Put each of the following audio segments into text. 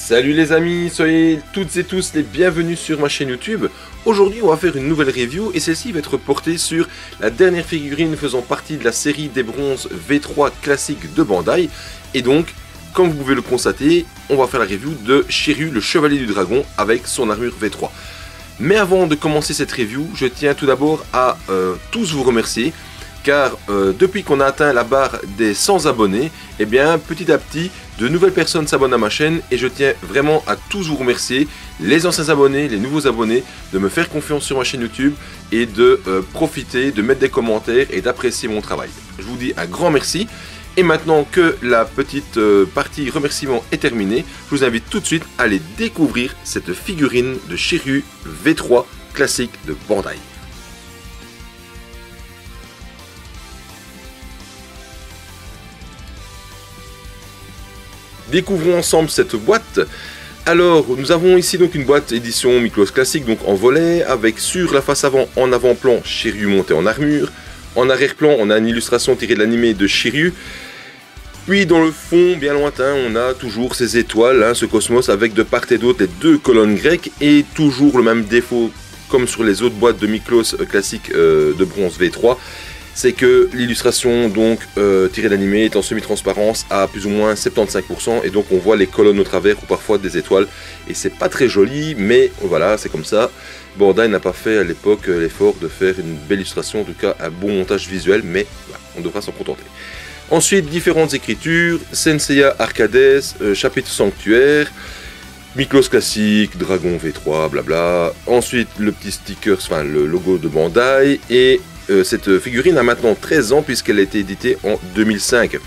Salut les amis, soyez toutes et tous les bienvenus sur ma chaîne YouTube. Aujourd'hui on va faire une nouvelle review et celle-ci va être portée sur la dernière figurine faisant partie de la série des bronzes V3 classiques de Bandai. Et donc, comme vous pouvez le constater, on va faire la review de Shiryu, le chevalier du dragon, avec son armure V3. Mais avant de commencer cette review, je tiens tout d'abord à tous vous remercier. Car depuis qu'on a atteint la barre des 100 abonnés, eh bien petit à petit, de nouvelles personnes s'abonnent à ma chaîne et je tiens vraiment à tous vous remercier, les anciens abonnés, les nouveaux abonnés, de me faire confiance sur ma chaîne YouTube et de profiter, de mettre des commentaires et d'apprécier mon travail. Je vous dis un grand merci. Et maintenant que la petite partie remerciements est terminée, je vous invite tout de suite à aller découvrir cette figurine de Shiryu V3 classique de Bandai. Découvrons ensemble cette boîte. Alors, nous avons ici donc une boîte édition Miklos classique, donc en volet, avec sur la face avant, en avant-plan, Shiryu monté en armure. En arrière-plan, on a une illustration tirée de l'animé de Shiryu. Puis dans le fond, bien lointain, on a toujours ces étoiles, hein, ce cosmos, avec de part et d'autre les deux colonnes grecques, et toujours le même défaut, comme sur les autres boîtes de Miklos classique de bronze V3. C'est que l'illustration donc tirée d'animé est en semi-transparence à plus ou moins 75% et donc on voit les colonnes au travers ou parfois des étoiles et c'est pas très joli, mais voilà, c'est comme ça. Bandai n'a pas fait à l'époque l'effort de faire une belle illustration, en tout cas un bon montage visuel, mais voilà, on devra s'en contenter. Ensuite, différentes écritures, Senseiya Arcades, chapitre sanctuaire, Miklos classique, Dragon V3, blabla. Ensuite, le petit sticker, enfin le logo de Bandai et cette figurine a maintenant 13 ans puisqu'elle a été éditée en 2005.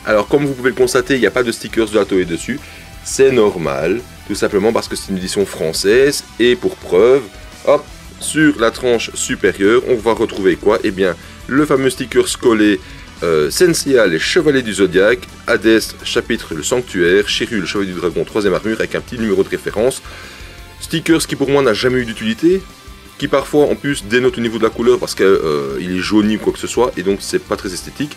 Alors comme vous pouvez le constater, il n'y a pas de stickers de la Toei dessus. C'est normal, tout simplement parce que c'est une édition française. Et pour preuve, hop, sur la tranche supérieure, on va retrouver quoi? Eh bien, le fameux sticker collé Senseiya, les chevaliers du zodiaque, Hades, chapitre le sanctuaire, Shiryu, le chevalier du dragon, 3ème armure, avec un petit numéro de référence. Stickers qui pour moi n'a jamais eu d'utilité, qui parfois en plus dénote au niveau de la couleur parce qu'il est jauni ou quoi que ce soit et donc c'est pas très esthétique.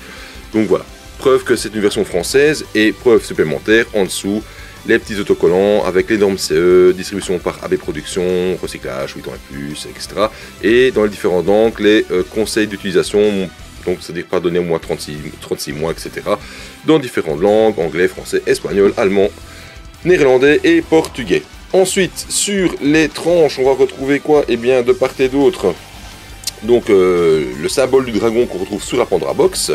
Donc voilà, preuve que c'est une version française et preuve supplémentaire en dessous, les petits autocollants avec les normes CE, distribution par AB Productions, recyclage, 8 ans et plus, etc. Et dans les différents angles, les conseils d'utilisation, donc c'est-à-dire pardonner au moins 36 mois, etc. Dans différentes langues, anglais, français, espagnol, allemand, néerlandais et portugais. Ensuite, sur les tranches, on va retrouver quoi? Eh bien, de part et d'autre, donc le symbole du dragon qu'on retrouve sur la Pandora Box.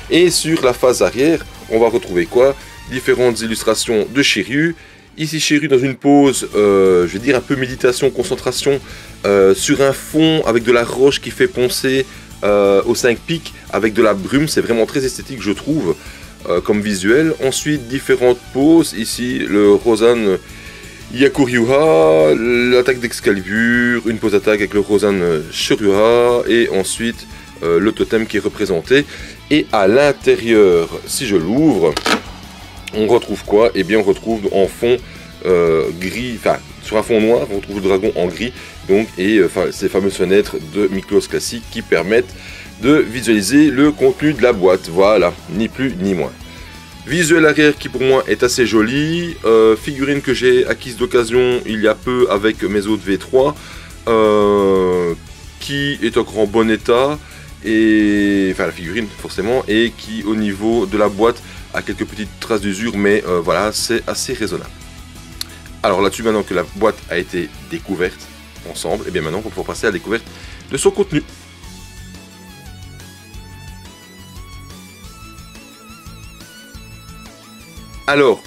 Et sur la face arrière, on va retrouver quoi? Différentes illustrations de Shiryu. Ici, Shiryu dans une pose, je vais dire un peu méditation, concentration, sur un fond avec de la roche qui fait penser aux 5 pics, avec de la brume. C'est vraiment très esthétique, je trouve, comme visuel. Ensuite, différentes poses. Ici, le Rosan Yakuryuha, l'attaque d'Excalibur, une pose d'attaque avec le Rosan Shoryuha, et ensuite le totem qui est représenté. Et à l'intérieur, si je l'ouvre, on retrouve quoi? Eh bien, on retrouve en fond gris, enfin sur un fond noir, on retrouve le dragon en gris, donc, et ces fameuses fenêtres de Miklos classique qui permettent de visualiser le contenu de la boîte. Voilà, ni plus ni moins. Visuel arrière qui pour moi est assez joli, figurine que j'ai acquise d'occasion il y a peu avec mes autres V3, qui est encore en bon état, et enfin la figurine forcément, et qui au niveau de la boîte a quelques petites traces d'usure, mais voilà, c'est assez raisonnable. Alors là-dessus, maintenant que la boîte a été découverte ensemble, et bien maintenant on va pouvoir passer à la découverte de son contenu. Alors,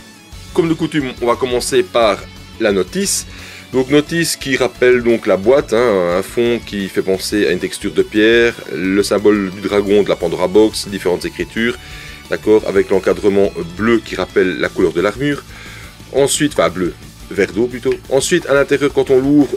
comme de coutume, on va commencer par la notice. Donc notice qui rappelle donc la boîte, hein, un fond qui fait penser à une texture de pierre, le symbole du dragon de la Pandora Box, différentes écritures, d'accord, avec l'encadrement bleu qui rappelle la couleur de l'armure. Ensuite, enfin bleu, vert d'eau plutôt. Ensuite, à l'intérieur, quand on l'ouvre,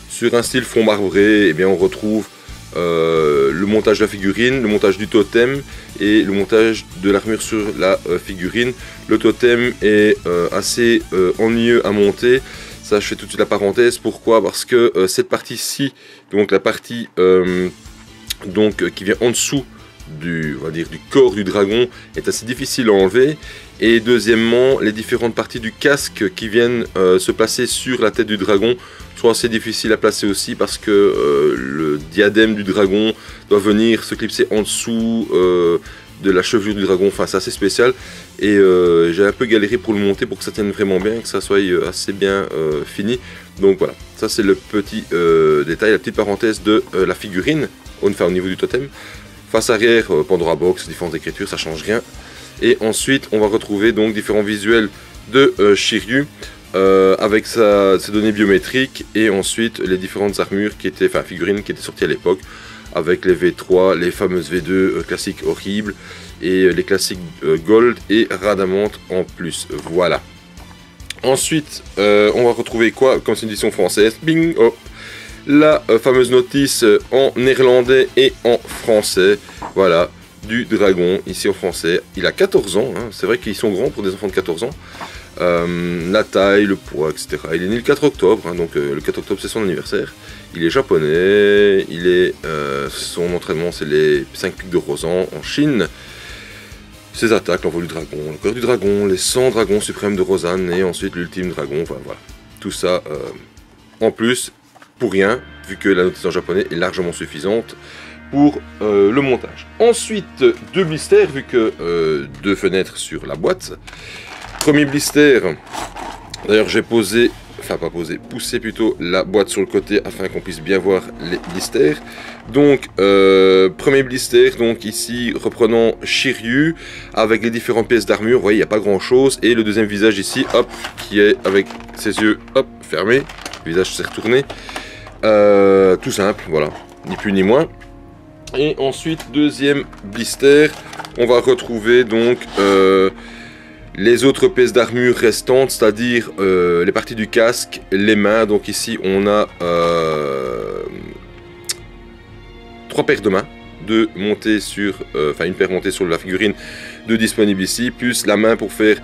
sur un style fond marbré, eh bien on retrouve le montage de la figurine, le montage du totem et le montage de l'armure sur la figurine. Le totem est assez ennuyeux à monter. Ça, je fais tout de suite la parenthèse. Pourquoi? Parce que cette partie-ci, donc la partie qui vient en dessous on va dire, du corps du dragon est assez difficile à enlever. Et deuxièmement, les différentes parties du casque qui viennent se placer sur la tête du dragon sont assez difficiles à placer aussi, parce que le diadème du dragon doit venir se clipser en dessous de la chevelure du dragon. Enfin, c'est assez spécial, et j'ai un peu galéré pour le monter pour que ça tienne vraiment bien, que ça soit assez bien fini. Donc voilà, ça c'est le petit détail, la petite parenthèse de la figurine, enfin au niveau du totem. Face arrière, Pandora Box, différentes écritures, ça change rien. Et ensuite, on va retrouver donc différents visuels de Shiryu avec ses données biométriques, et ensuite les différentes armures qui étaient, enfin figurines qui étaient sorties à l'époque, avec les V3, les fameuses V2 classiques horribles, et les classiques Gold et Radamant en plus. Voilà. Ensuite, on va retrouver quoi comme c'est une édition française? Bing, oh, la fameuse notice en néerlandais et en français. Voilà, du dragon, ici en français. Il a 14 ans, hein. C'est vrai qu'ils sont grands pour des enfants de 14 ans. La taille, le poids, etc. Il est né le 4 octobre, hein, donc le 4 octobre c'est son anniversaire. Il est japonais, son entraînement c'est les 5 pics de Rosan en Chine. Ses attaques, l'envol du dragon, le cœur du dragon, les 100 dragons suprêmes de Rosanne, et ensuite l'ultime dragon, enfin voilà. Tout ça en plus, pour rien, vu que la notice en japonais est largement suffisante pour le montage. Ensuite, deux blisters, vu que deux fenêtres sur la boîte. Premier blister, d'ailleurs j'ai posé, enfin pas posé, poussé plutôt la boîte sur le côté afin qu'on puisse bien voir les blisters. Donc premier blister, donc ici reprenant Shiryu avec les différentes pièces d'armure, vous voyez il n'y a pas grand chose, et le deuxième visage ici, hop, qui est avec ses yeux, hop, fermés, le visage s'est retourné, tout simple, voilà, ni plus ni moins. Et ensuite deuxième blister, on va retrouver donc les autres pièces d'armure restantes, c'est-à-dire les parties du casque, les mains. Donc ici on a 3 paires de mains, deux montées sur, une paire montée sur la figurine, deux disponibles ici, plus la main pour faire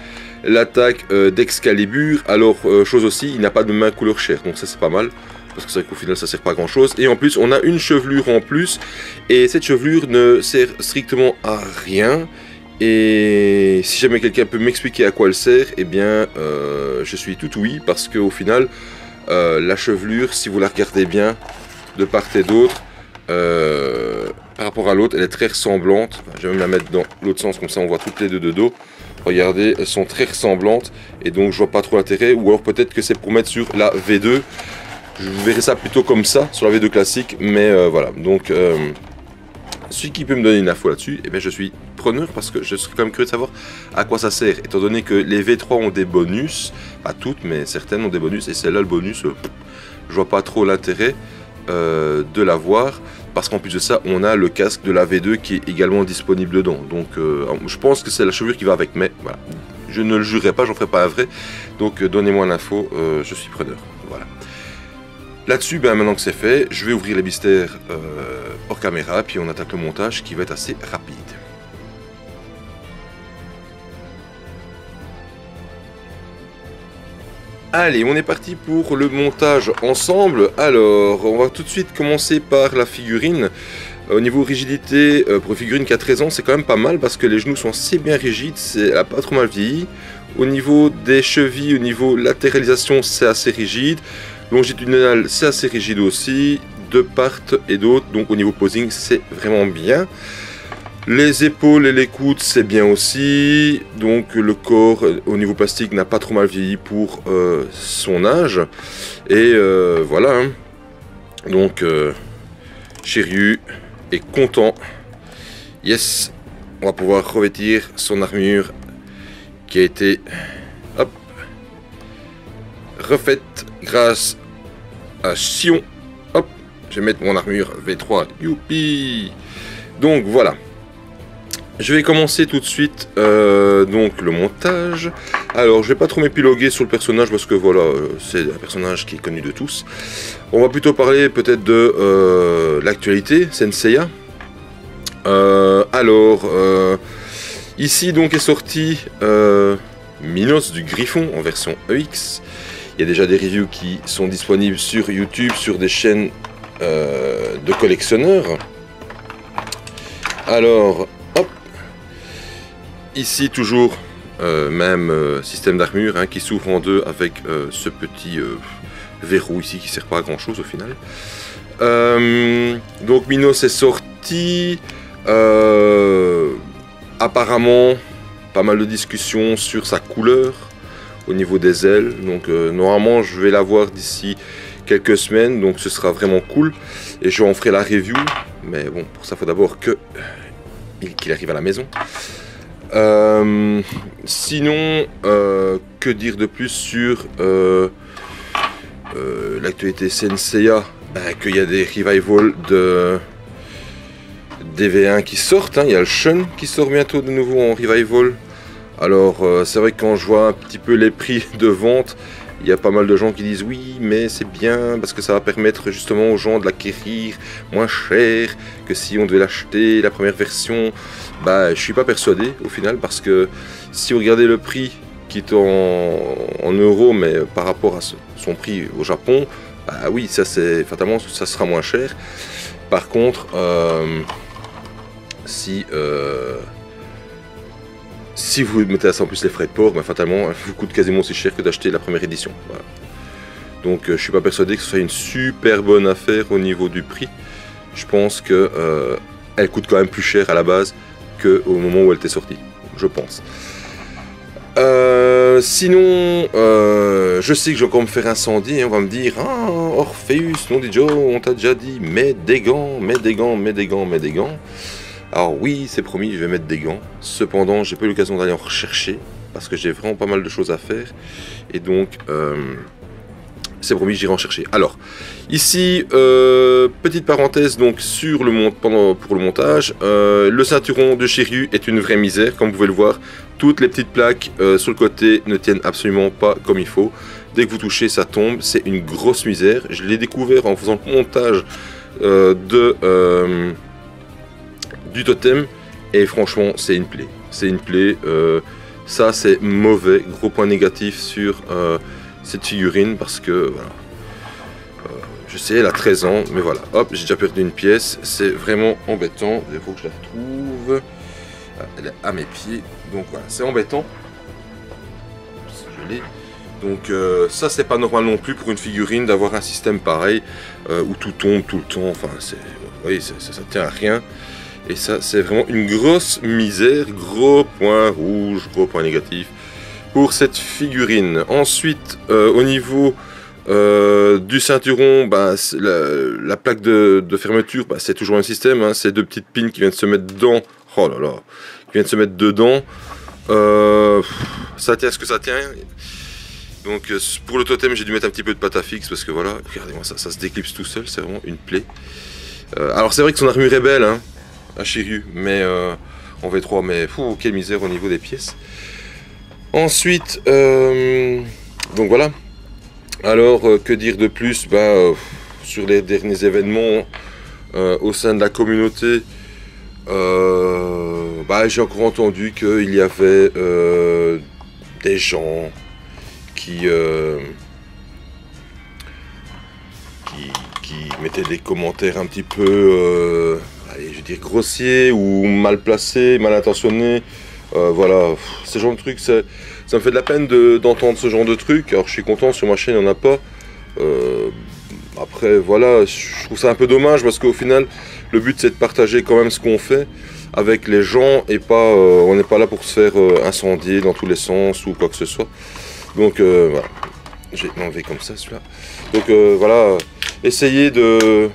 l'attaque d'Excalibur. Alors chose aussi, il n'a pas de main couleur chair, donc ça c'est pas mal, parce que c'est vrai qu'au final ça sert pas à grand chose. Et en plus on a une chevelure en plus, et cette chevelure ne sert strictement à rien. Et si jamais quelqu'un peut m'expliquer à quoi elle sert, eh bien je suis tout oui, parce qu'au final la chevelure, si vous la regardez bien de part et d'autre, par rapport à l'autre, elle est très ressemblante. Enfin, je vais même la mettre dans l'autre sens, comme ça on voit toutes les deux de dos. Regardez, elles sont très ressemblantes, et donc je vois pas trop l'intérêt. Ou alors peut-être que c'est pour mettre sur la V2. Je verrai ça plutôt comme ça, sur la V2 classique, mais voilà. Donc celui qui peut me donner une info là-dessus, eh bien, je suis preneur, parce que je serais quand même curieux de savoir à quoi ça sert, étant donné que les V3 ont des bonus, pas toutes, mais certaines ont des bonus, et celle-là, le bonus, je vois pas trop l'intérêt de l'avoir, parce qu'en plus de ça, on a le casque de la V2 qui est également disponible dedans, donc je pense que c'est la chevelure qui va avec, mais voilà, je ne le jurerai pas, j'en ferai pas un vrai, donc donnez-moi l'info, je suis preneur, voilà. Là-dessus, ben, maintenant que c'est fait, je vais ouvrir les blisters hors caméra, puis on attaque le montage qui va être assez rapide. Allez, on est parti pour le montage ensemble. Alors, on va tout de suite commencer par la figurine. Au niveau rigidité, pour une figurine qui a 13 ans, c'est quand même pas mal, parce que les genoux sont assez bien rigides, elle n'a pas trop mal vieilli. Au niveau des chevilles, au niveau latéralisation, c'est assez rigide. Longitudinal, c'est assez rigide aussi, de part et d'autre, donc au niveau posing, c'est vraiment bien. Les épaules et les coudes, c'est bien aussi, donc le corps au niveau plastique n'a pas trop mal vieilli pour son âge. Et voilà, hein. Donc Shiryu est content. Yes, on va pouvoir revêtir son armure qui a été refaite grâce à Sion. Hop, je vais mettre mon armure V3. Youpi! Donc voilà. Je vais commencer tout de suite donc le montage. Alors je vais pas trop m'épiloguer sur le personnage, parce que voilà, c'est un personnage qui est connu de tous. On va plutôt parler peut-être de l'actualité, Senseiya. Ici donc est sorti Minos du Griffon en version EX. Il y a déjà des reviews qui sont disponibles sur YouTube, sur des chaînes de collectionneurs. Alors, hop. Ici, toujours, même système d'armure hein, qui s'ouvre en deux avec ce petit verrou ici qui sert pas à grand chose au final. Donc Minos est sorti. Apparemment, pas mal de discussions sur sa couleur au niveau des ailes. Donc normalement, je vais l'avoir d'ici quelques semaines. Donc ce sera vraiment cool. Et je en ferai la review. Mais bon, pour ça, il faut d'abord qu'il arrive à la maison. Sinon, que dire de plus sur l'actualité Senseiya, qu'il y a des revivals de DV1 qui sortent, hein. Il y a le Shun qui sort bientôt de nouveau en revival. Alors c'est vrai que quand je vois un petit peu les prix de vente, il y a pas mal de gens qui disent oui mais c'est bien parce que ça va permettre justement aux gens de l'acquérir moins cher que si on devait l'acheter la première version. Bah je suis pas persuadé au final parce que si vous regardez le prix qui est en euros mais par rapport à son prix au Japon, bah oui ça c'est fatalement ça sera moins cher. Par contre si vous mettez à ça en plus les frais de port, bah, fatalement, elle vous coûte quasiment aussi cher que d'acheter la première édition. Voilà. Donc je suis pas persuadé que ce soit une super bonne affaire au niveau du prix. Je pense que elle coûte quand même plus cher à la base qu'au moment où elle était sortie. Je pense. Sinon, je sais que je vais encore me faire incendier. On va me dire, ah, Orpheus, non dit Joe, on t'a déjà dit, mets des gants, mets des gants, mets des gants, mets des gants. Alors oui, c'est promis, je vais mettre des gants. Cependant, j'ai pas eu l'occasion d'aller en rechercher parce que j'ai vraiment pas mal de choses à faire. Et donc, c'est promis, j'irai en chercher. Alors, ici, petite parenthèse donc sur pour le montage. Le ceinturon de Shiryu est une vraie misère, comme vous pouvez le voir. Toutes les petites plaques sur le côté ne tiennent absolument pas comme il faut. Dès que vous touchez, ça tombe. C'est une grosse misère. Je l'ai découvert en faisant le montage du totem et franchement c'est une plaie, ça c'est mauvais, gros point négatif sur cette figurine parce que voilà, je sais elle a 13 ans mais voilà, hop j'ai déjà perdu une pièce, c'est vraiment embêtant, il faut que je la retrouve, elle est à mes pieds donc voilà c'est embêtant, je l'ai. Donc ça c'est pas normal non plus pour une figurine d'avoir un système pareil où tout tombe tout le temps, enfin c'est, oui, ça tient à rien. Et ça, c'est vraiment une grosse misère, gros point rouge, gros point négatif pour cette figurine. Ensuite, au niveau du ceinturon, bah, la plaque de fermeture, bah, c'est toujours un système, hein, c'est deux petites pins qui viennent se mettre dedans. Oh là là, qui viennent se mettre dedans. Ça tient ce que ça tient. Donc pour le totem, j'ai dû mettre un petit peu de pâte à fixe parce que voilà, regardez-moi ça, ça se déclipse tout seul, c'est vraiment une plaie. Alors c'est vrai que son armure est belle, hein, à Shiryu, mais en V3, mais fou, quelle misère au niveau des pièces. Ensuite, donc voilà. Alors, que dire de plus, sur les derniers événements au sein de la communauté, j'ai encore entendu qu'il y avait des gens qui mettaient des commentaires un petit peu je veux dire grossier ou mal placé, mal intentionné, voilà, ce genre de trucs, ça me fait de la peine d'entendre ce genre de trucs. Alors je suis content, sur ma chaîne il n'y en a pas. Après voilà, je trouve ça un peu dommage parce qu'au final le but c'est de partager quand même ce qu'on fait avec les gens et pas, on n'est pas là pour se faire incendier dans tous les sens ou quoi que ce soit. Donc voilà, j'ai enlevé comme ça celui-là. Donc voilà, essayons de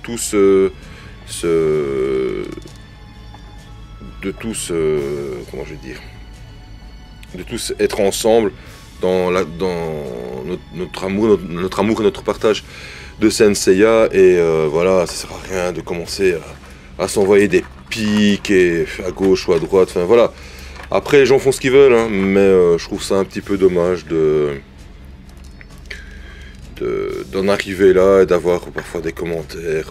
tous comment je vais dire, de tous être ensemble dans notre amour et notre partage de Senseiya, et voilà, ça sert à rien de commencer à s'envoyer des pics et à gauche ou à droite, enfin voilà. Après les gens font ce qu'ils veulent, hein, mais je trouve ça un petit peu dommage d'en arriver là et d'avoir parfois des commentaires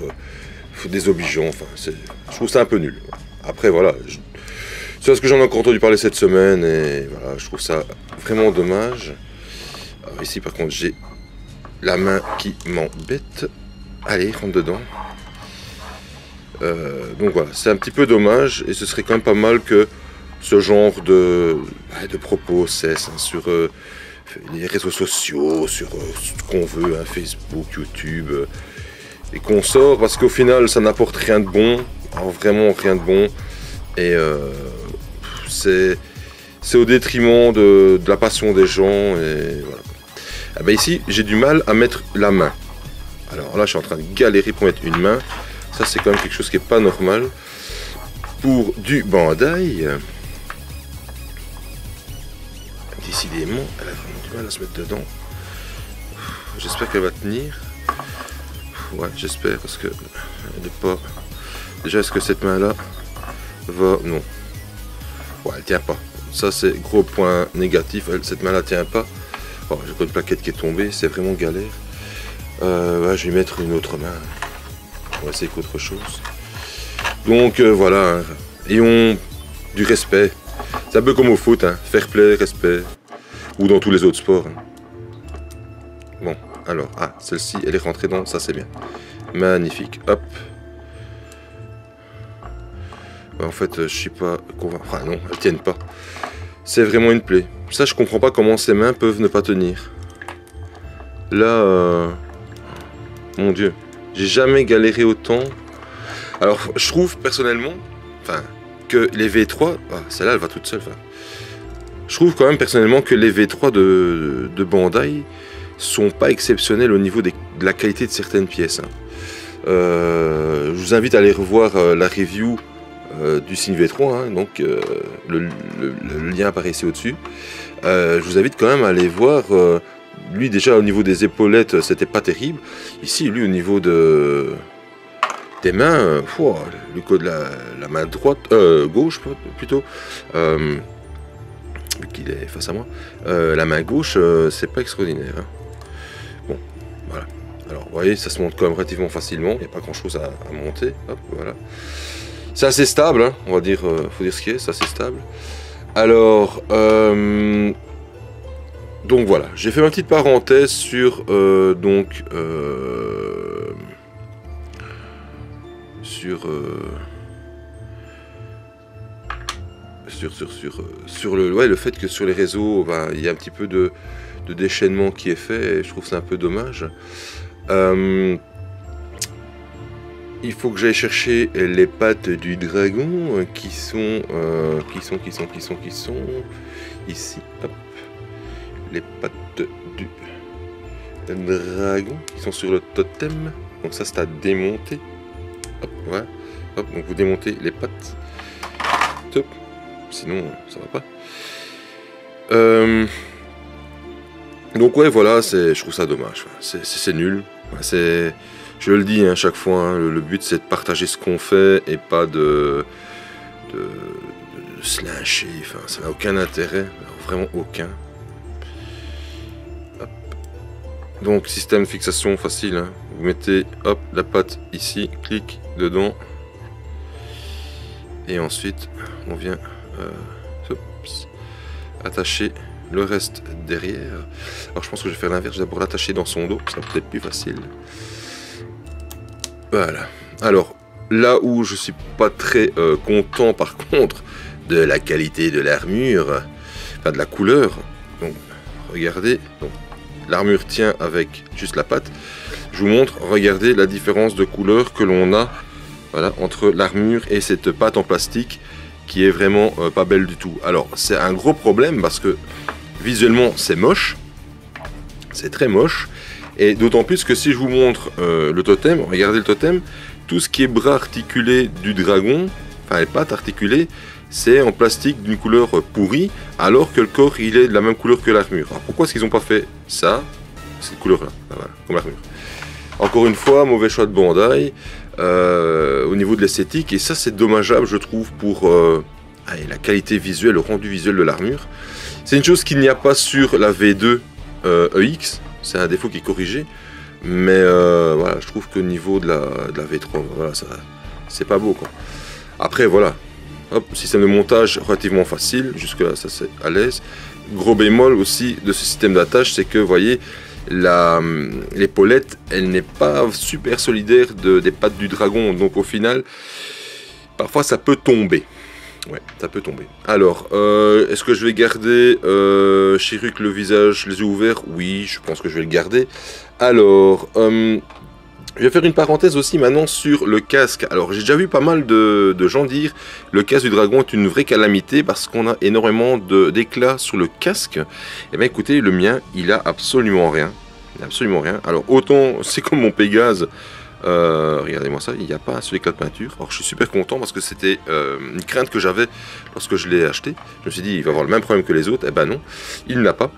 désobligeants, enfin je trouve ça un peu nul. Après voilà, c'est ce que j'en ai encore entendu parler cette semaine et voilà, je trouve ça vraiment dommage. Alors ici par contre j'ai la main qui m'embête, allez, rentre dedans. Donc voilà, c'est un petit peu dommage et ce serait quand même pas mal que ce genre de propos cesse hein, sur les réseaux sociaux, sur ce qu'on veut, hein, Facebook, YouTube et qu'on sort parce qu'au final ça n'apporte rien de bon, alors vraiment rien de bon et c'est au détriment de la passion des gens et voilà. Ah ben ici j'ai du mal à mettre la main. Alors là je suis en train de galérer pour mettre une main. Ça c'est quand même quelque chose qui est pas normal. Pour du Bandai, décidément, elle a vraiment du mal à se mettre dedans. J'espère qu'elle va tenir. Ouais, j'espère parce que elle n'est pas. Déjà, est-ce que cette main-là va. Non. Ouais, elle tient pas. Ça c'est gros point négatif. Cette main-là tient pas. Oh, j'ai pas une plaquette qui est tombée. C'est vraiment galère. Ouais, je vais mettre une autre main. On va essayer qu'autre chose. Donc voilà, hein. Ayons du respect. C'est un peu comme au foot, hein. Fair play, respect. Ou dans tous les autres sports. Hein. Bon, alors, celle-ci, elle est rentrée dans, ça c'est bien. Magnifique, hop. En fait, je sais pas convaincu. Enfin non, elles tiennent pas. C'est vraiment une plaie. Ça, je comprends pas comment ces mains peuvent ne pas tenir. Là, mon Dieu. J'ai jamais galéré autant. Alors, je trouve personnellement, que les V3, celle-là, elle va toute seule. Je trouve quand même personnellement que les V3 de Bandai sont pas exceptionnels au niveau de la qualité de certaines pièces. Hein. Je vous invite à aller revoir la review du Signe V3, hein, donc le lien apparaît ici au-dessus. Je vous invite quand même à aller voir. Lui déjà au niveau des épaulettes c'était pas terrible. Ici lui au niveau des mains, le coup de la main droite, gauche plutôt, vu qu'il est face à moi, la main gauche c'est pas extraordinaire. Hein. Bon, voilà. Alors vous voyez ça se monte quand même relativement facilement, il n'y a pas grand chose à monter. Hop, voilà. C'est assez stable, hein, on va dire, faut dire ce qui est, c'est assez stable. Alors donc voilà, j'ai fait ma petite parenthèse sur le fait que sur les réseaux, il y a un petit peu de déchaînement qui est fait, et je trouve ça un peu dommage. Il faut que j'aille chercher les pattes du dragon qui sont ici, hop. Les pattes du dragon qui sont sur le totem. Donc ça c'est à démonter. Hop, voilà. Hop, donc vous démontez les pattes. Top. Sinon ça va pas. Donc ouais voilà, je trouve ça dommage. C'est nul. Je le dis à chaque fois, hein, le but c'est de partager ce qu'on fait et pas de se lyncher. Enfin, ça n'a aucun intérêt, vraiment aucun. Donc système de fixation facile, hein. Vous mettez hop la patte ici, clic dedans et ensuite on vient attacher le reste derrière. Alors je pense que je vais faire l'inverse, je vais d'abord l'attacher dans son dos, ça sera peut-être plus facile. Voilà. Alors là où je suis pas très content par contre de la qualité de l'armure, enfin de la couleur, donc regardez, donc l'armure tient avec juste la patte. Je vous montre, regardez la différence de couleur que l'on a, voilà, entre l'armure et cette patte en plastique qui est vraiment pas belle du tout. Alors c'est un gros problème parce que visuellement c'est moche, c'est très moche, et d'autant plus que si je vous montre le totem, regardez le totem, tout ce qui est bras articulé du dragon, enfin les pattes articulées, c'est en plastique d'une couleur pourrie, alors que le corps il est de la même couleur que l'armure. Alors pourquoi est-ce qu'ils n'ont pas fait ça, cette couleur là, voilà, comme l'armure. Encore une fois, mauvais choix de Bandai au niveau de l'esthétique, et ça c'est dommageable je trouve pour la qualité visuelle, le rendu visuel de l'armure. C'est une chose qu'il n'y a pas sur la V2 EX, c'est un défaut qui est corrigé, mais voilà, je trouve qu'au niveau de la V3, voilà, ça c'est pas beau quoi. Après voilà. Hop, système de montage relativement facile, jusque là ça c'est à l'aise. Gros bémol aussi de ce système d'attache, c'est que vous voyez, l'épaulette, elle n'est pas super solidaire des pattes du dragon, donc au final, parfois ça peut tomber. Ouais, ça peut tomber. Alors, est-ce que je vais garder Chirrut le visage, les yeux ouverts? Oui, je pense que je vais le garder. Alors, je vais faire une parenthèse aussi maintenant sur le casque. Alors, j'ai déjà vu pas mal de gens dire le casque du dragon est une vraie calamité parce qu'on a énormément d'éclats sur le casque. Eh bien, écoutez, le mien, il a absolument rien. Il a absolument rien. Alors, autant, c'est comme mon Pégase. Regardez-moi ça, il n'y a pas un seul éclat de peinture. Alors je suis super content parce que c'était une crainte que j'avais lorsque je l'ai acheté. Je me suis dit il va avoir le même problème que les autres. Eh ben non, il n'a pas.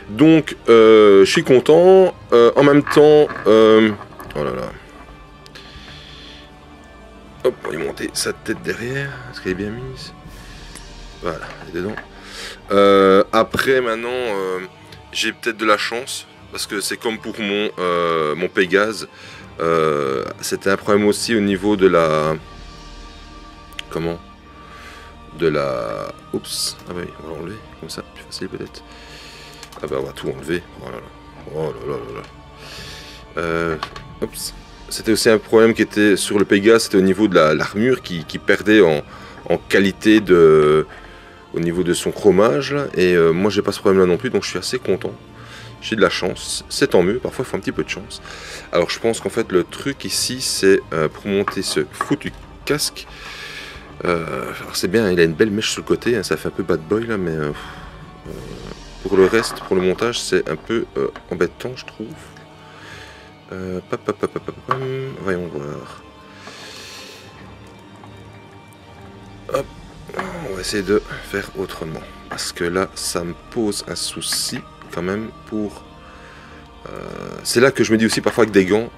Donc je suis content. En même temps, oh là là. Hop, on va lui monter sa tête derrière. Est-ce qu'elle est bien mise? Voilà, elle est dedans. Après maintenant, j'ai peut-être de la chance parce que c'est comme pour mon Pégase. C'était un problème aussi au niveau de la... Comment? De la... Oups. Ah bah oui, on va l'enlever. Comme ça, plus facile peut-être. Ah bah on va tout enlever. Oh là là. Oh là là là là. Oups. C'était aussi un problème qui était sur le Pégase. C'était au niveau de l'armure qui perdait en qualité au niveau de son chromage. Là. Et moi j'ai pas ce problème là non plus. Donc je suis assez content. J'ai de la chance, c'est tant mieux, parfois il faut un petit peu de chance. Alors je pense qu'en fait le truc ici c'est pour monter ce foutu casque. Alors c'est bien, il a une belle mèche sur le côté, hein, ça fait un peu bad boy là, mais pour le reste, pour le montage c'est un peu embêtant je trouve. Voyons voir. Hop, on va essayer de faire autrement. Parce que là ça me pose un souci. Quand même pour... c'est là que je me dis aussi parfois que des gants,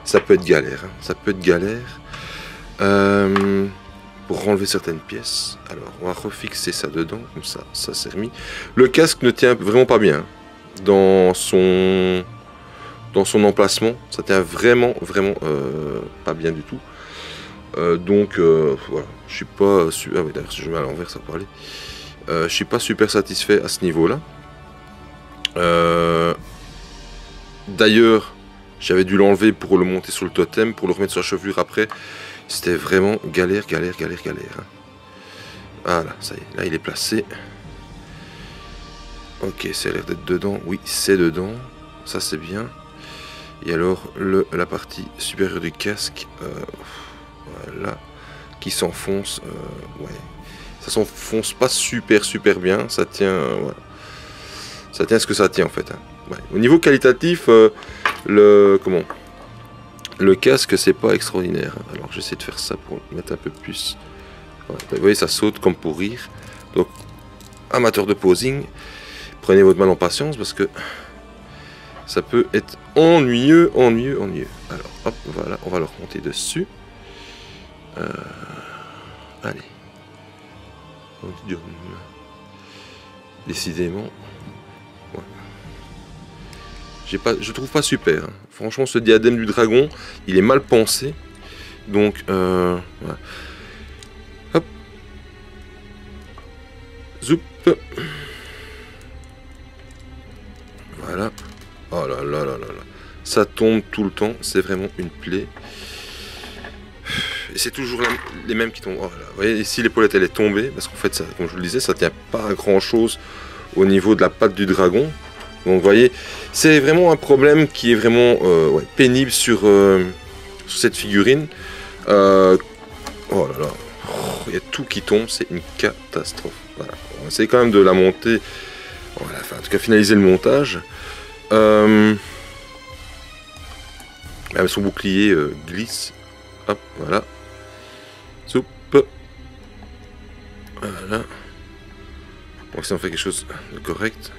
ça peut être galère. Hein. Ça peut être galère. Pour enlever certaines pièces. Alors, on va refixer ça dedans. Comme ça, ça s'est remis. Le casque ne tient vraiment pas bien dans son emplacement. Ça tient vraiment pas bien du tout. Donc, voilà. Je suis pas... Ah oui, d'ailleurs, si je mets à l'envers, ça peut aller. Je suis pas super satisfait à ce niveau-là. D'ailleurs, j'avais dû l'enlever pour le monter sur le totem, pour le remettre sur la chevelure après. C'était vraiment galère. Hein. Voilà, ça y est, là il est placé. Ok, ça a l'air d'être dedans. Oui, c'est dedans. Ça c'est bien. Et alors, la partie supérieure du casque, voilà, qui s'enfonce. Ouais, ça s'enfonce pas super bien. Ça tient, voilà. Ça tient ce que ça tient en fait. Hein. Ouais. Au niveau qualitatif, le casque c'est pas extraordinaire. Hein. Alors j'essaie de faire ça pour mettre un peu plus. Ouais. Vous voyez ça saute comme pour rire. Donc amateur de posing, prenez votre mal en patience parce que ça peut être ennuyeux. Alors hop voilà, on va le remonter dessus. Allez. Décidément. Je trouve pas super. Hein. Franchement, ce diadème du dragon, il est mal pensé. Donc, voilà. Hop. Zoup. Voilà. Oh là là là là là. Ça tombe tout le temps. C'est vraiment une plaie. Et c'est toujours les mêmes qui tombent. Oh là là. Vous voyez, ici, l'épaulette, elle est tombée. Parce qu'en fait, ça, comme je vous le disais, ça tient pas à grand chose au niveau de la patte du dragon. Donc vous voyez, c'est vraiment un problème qui est vraiment ouais, pénible sur cette figurine. Oh là là, il y a tout qui tombe, c'est une catastrophe. Voilà. On va essayer quand même de la monter. Voilà, enfin, en tout cas finaliser le montage. Son bouclier glisse. Hop, voilà. Soupe. Voilà. Bon, si on fait quelque chose de correct.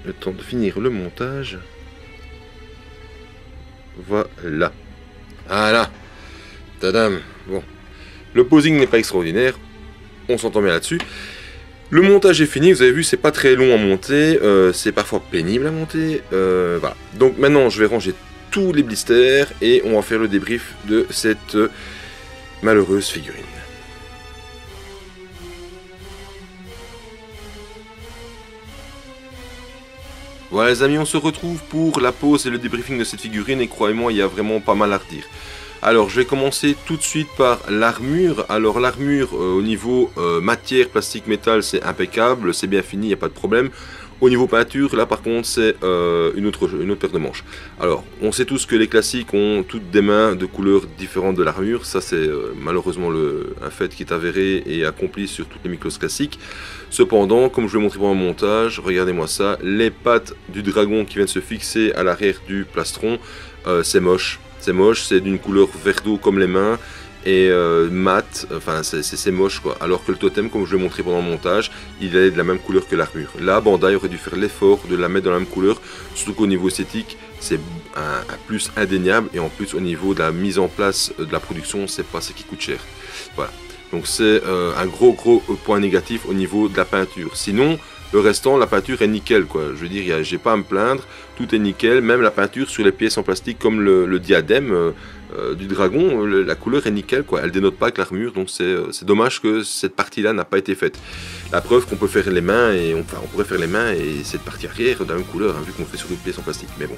Le temps de finir le montage. Voilà. Voilà. Tadam. Bon. Le posing n'est pas extraordinaire. On s'entend bien là-dessus. Le montage est fini. Vous avez vu, c'est pas très long à monter. C'est parfois pénible à monter. Voilà. Donc maintenant, je vais ranger tous les blisters et on va faire le débrief de cette malheureuse figurine. Voilà les amis, on se retrouve pour la pause et le débriefing de cette figurine et croyez-moi, il y a vraiment pas mal à redire. Alors je vais commencer tout de suite par l'armure. Alors l'armure au niveau matière, plastique, métal, c'est impeccable, c'est bien fini, il n'y a pas de problème. Au niveau peinture, là par contre c'est une autre paire de manches. Alors on sait tous que les classiques ont toutes des mains de couleurs différentes de l'armure. Ça c'est malheureusement un fait qui est avéré et accompli sur toutes les Miklos classiques. Cependant, comme je l'ai montré pendant le montage, regardez-moi ça, les pattes du dragon qui viennent se fixer à l'arrière du plastron, c'est moche. C'est moche, c'est d'une couleur vert d'eau comme les mains et mat, enfin c'est moche quoi. Alors que le totem, comme je l'ai montré pendant le montage, il est de la même couleur que l'armure. Là, Bandai aurait dû faire l'effort de la mettre dans la même couleur, surtout qu'au niveau esthétique, c'est un plus indéniable et en plus au niveau de la mise en place de la production, c'est pas ce qui coûte cher. Voilà. Donc c'est un gros point négatif au niveau de la peinture. Sinon, le restant, la peinture est nickel quoi. Je veux dire, j'ai pas à me plaindre, tout est nickel. Même la peinture sur les pièces en plastique comme le diadème du dragon, la couleur est nickel quoi. Elle dénote pas avec l'armure, donc c'est dommage que cette partie-là n'a pas été faite. La preuve qu'on peut faire les mains et on pourrait faire les mains et cette partie arrière de la même couleur, hein, vu qu'on fait sur d'autres pièces en plastique. Mais bon.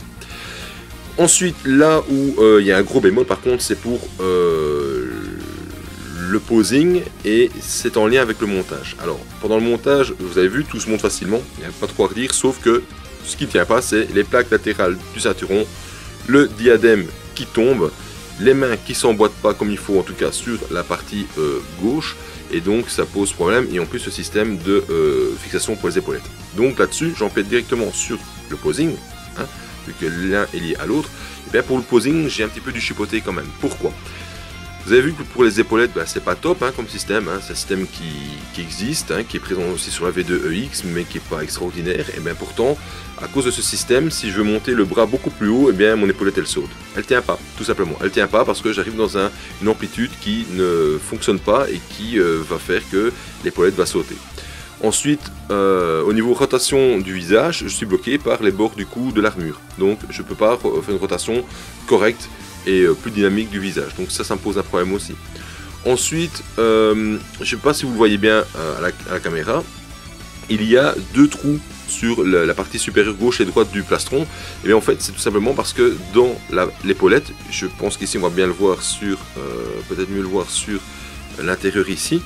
Ensuite, là où il y a un gros bémol, par contre, c'est pour le posing et c'est en lien avec le montage. Alors pendant le montage, vous avez vu, tout se monte facilement, il n'y a pas trop à redire, sauf que ce qui ne tient pas, c'est les plaques latérales du ceinturon, le diadème qui tombe, les mains qui s'emboîtent pas comme il faut, en tout cas sur la partie gauche, et donc ça pose problème, et en plus ce système de fixation pour les épaulettes. Donc là-dessus, j'empiète directement sur le posing, hein, vu que l'un est lié à l'autre. Et bien pour le posing, j'ai un petit peu du chipoté quand même. Pourquoi ? Vous avez vu que pour les épaulettes, bah, c'est pas top hein, comme système, hein. C'est un système qui existe, hein, qui est présent aussi sur la V2EX, mais qui n'est pas extraordinaire. Et bien pourtant, à cause de ce système, si je veux monter le bras beaucoup plus haut, et bien mon épaulette elle saute. Elle tient pas, tout simplement. Elle tient pas parce que j'arrive dans une amplitude qui ne fonctionne pas et qui va faire que l'épaulette va sauter. Ensuite, au niveau rotation du visage, je suis bloqué par les bords du cou de l'armure. Donc je ne peux pas faire une rotation correcte et plus dynamique du visage, donc ça me pose un problème aussi. Ensuite, je ne sais pas si vous le voyez bien à la caméra, il y a deux trous sur la partie supérieure gauche et droite du plastron. Et bien en fait c'est tout simplement parce que dans l'épaulette, je pense qu'ici on va bien le voir sur, peut-être mieux le voir sur l'intérieur ici,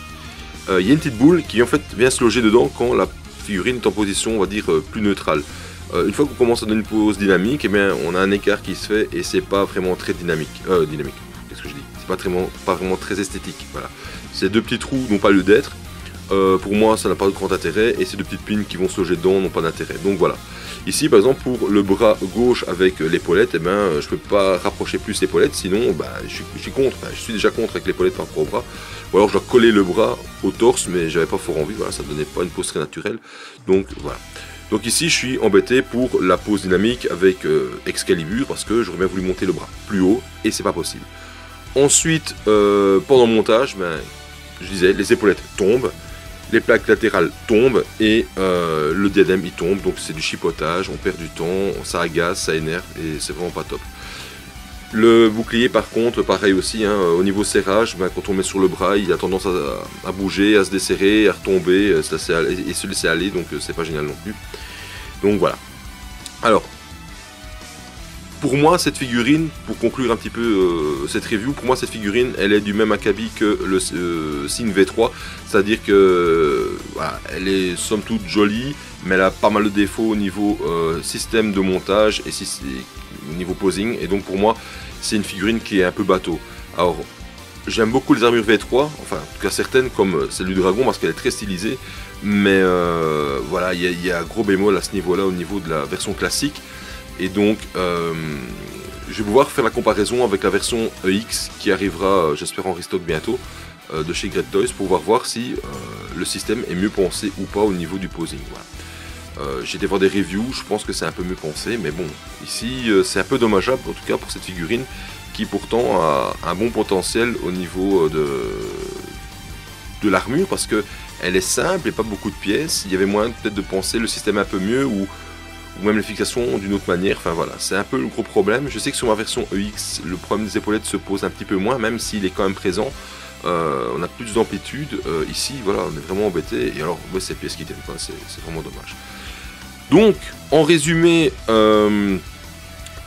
il y a une petite boule qui en fait vient se loger dedans quand la figurine est en position on va dire plus neutrale. Une fois qu'on commence à donner une pose dynamique, eh bien, on a un écart qui se fait et c'est pas vraiment très dynamique. Qu'est-ce que je dis? C'est pas vraiment très esthétique. Voilà. Ces deux petits trous n'ont pas lieu d'être. Pour moi, ça n'a pas de grand intérêt et ces deux petites pines qui vont se loger dedans n'ont pas d'intérêt. Donc voilà. Ici, par exemple, pour le bras gauche avec l'épaulette, eh ben, je peux pas rapprocher plus l'épaulette, sinon, bah, je suis contre. Enfin, je suis déjà contre avec l'épaulette par rapport au bras. Ou alors, je dois coller le bras au torse, mais j'avais pas fort envie. Voilà, ça donnait pas une pose très naturelle. Donc voilà. Donc ici je suis embêté pour la pose dynamique avec Excalibur parce que j'aurais bien voulu monter le bras plus haut et c'est pas possible. Ensuite pendant le montage, ben, je disais les épaulettes tombent, les plaques latérales tombent et le diadème il tombe, donc c'est du chipotage, on perd du temps, ça agace, ça énerve et c'est vraiment pas top. Le bouclier par contre, pareil aussi, hein, au niveau serrage, ben, quand on met sur le bras, il a tendance à bouger, à se desserrer, à retomber et se laisser aller, donc c'est pas génial non plus. Donc voilà. Alors, pour moi cette figurine, pour conclure un petit peu cette review, pour moi cette figurine, elle est du même acabit que le Sign V3, c'est-à-dire que voilà, elle est somme toute jolie, mais elle a pas mal de défauts au niveau système de montage et au niveau posing, et donc pour moi c'est une figurine qui est un peu bateau. Alors j'aime beaucoup les armures V3, enfin en tout cas certaines comme celle du dragon parce qu'elle est très stylisée, mais voilà, il y a un gros bémol à ce niveau là au niveau de la version classique, et donc je vais pouvoir faire la comparaison avec la version EX qui arrivera j'espère en restock bientôt de chez Great Toys pour pouvoir voir si le système est mieux pensé ou pas au niveau du posing. Voilà. J'ai été voir des reviews, je pense que c'est un peu mieux pensé, mais bon, ici c'est un peu dommageable en tout cas pour cette figurine qui pourtant a un bon potentiel au niveau de l'armure parce que elle est simple et pas beaucoup de pièces. Il y avait moyen peut-être de penser le système un peu mieux ou même les fixations d'une autre manière. Enfin voilà, c'est un peu le gros problème. Je sais que sur ma version EX, le problème des épaulettes se pose un petit peu moins, même s'il est quand même présent. On a plus d'amplitude. Ici, voilà, on est vraiment embêté. Et alors, ouais, ces pièces qui tiennent pas, c'est vraiment dommage. Donc, en résumé,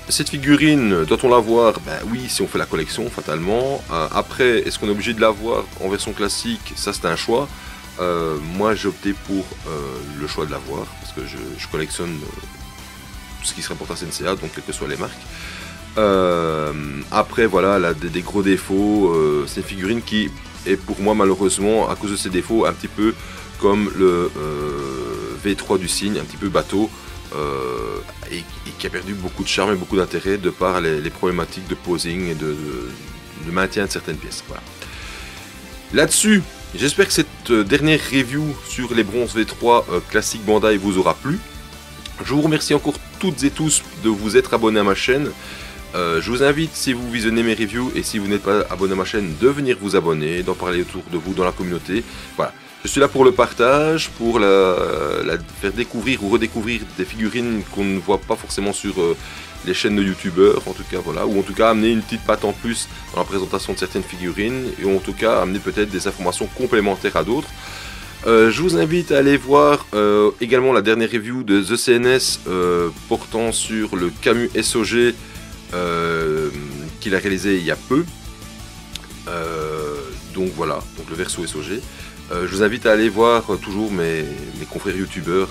cette figurine, doit-on l'avoir? Ben oui, si on fait la collection, fatalement. Après, est-ce qu'on est obligé de l'avoir en version classique? Ça, c'est un choix. Moi, j'ai opté pour le choix de l'avoir, parce que je collectionne tout ce qui se rapporte à CNCA, donc quelles que soient les marques. Après, voilà, elle a des gros défauts. C'est une figurine qui est pour moi, malheureusement, à cause de ses défauts, un petit peu comme le V3 du Cygne, un petit peu bateau. Et qui a perdu beaucoup de charme et beaucoup d'intérêt de par les problématiques de posing et de maintien de certaines pièces. Voilà. Là-dessus, j'espère que cette dernière review sur les bronzes V3 classiques Bandai vous aura plu. Je vous remercie encore toutes et tous de vous être abonnés à ma chaîne. Je vous invite, si vous visionnez mes reviews et si vous n'êtes pas abonné à ma chaîne, de venir vous abonner, d'en parler autour de vous dans la communauté. Voilà. Je suis là pour le partage, pour faire découvrir ou redécouvrir des figurines qu'on ne voit pas forcément sur les chaînes de youtubeurs, en tout cas, voilà, ou en tout cas amener une petite patte en plus dans la présentation de certaines figurines, et en tout cas amener peut-être des informations complémentaires à d'autres. Je vous invite à aller voir également la dernière review de The CNS portant sur le Camus SOG qu'il a réalisé il y a peu. Donc voilà, donc le verso SOG. Je vous invite à aller voir toujours mes confrères youtubeurs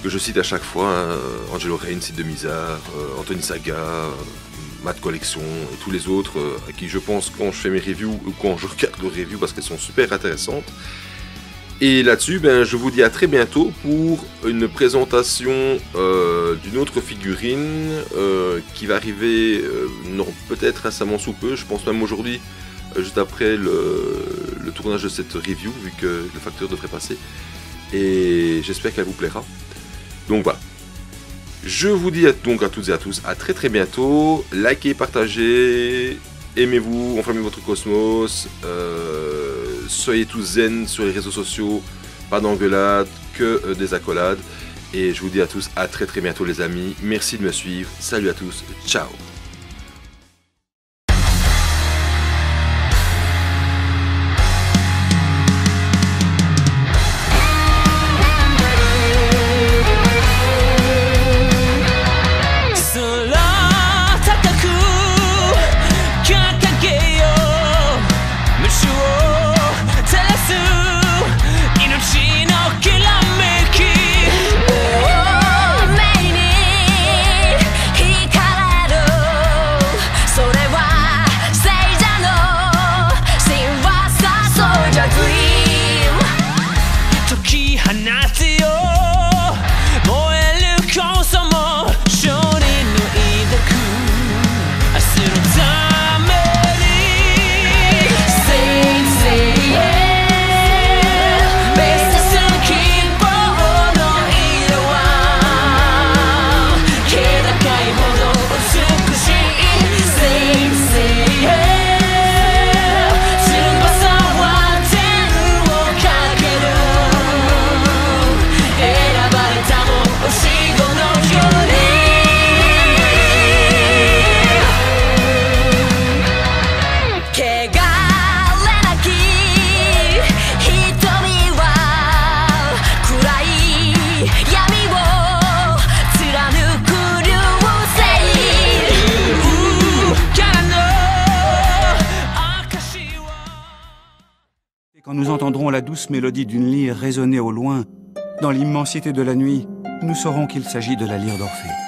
que je cite à chaque fois, Angelo Rain, Site de Mizar, Anthony Saga, Matt Collection et tous les autres à qui je pense quand je fais mes reviews ou quand je regarde leurs reviews parce qu'elles sont super intéressantes. Et là-dessus, ben, je vous dis à très bientôt pour une présentation d'une autre figurine qui va arriver peut-être récemment sous peu, je pense même aujourd'hui. Juste après le tournage de cette review, vu que le facteur devrait passer. Et j'espère qu'elle vous plaira. Donc voilà. Je vous dis donc à toutes et à tous, à très très bientôt. Likez, partagez, aimez-vous, enflammez votre cosmos. Soyez tous zen sur les réseaux sociaux. Pas d'engueulade, que des accolades. Et je vous dis à tous, à très très bientôt les amis. Merci de me suivre. Salut à tous. Ciao. Quand nous entendrons la douce mélodie d'une lyre résonner au loin, dans l'immensité de la nuit, nous saurons qu'il s'agit de la lyre d'Orphée.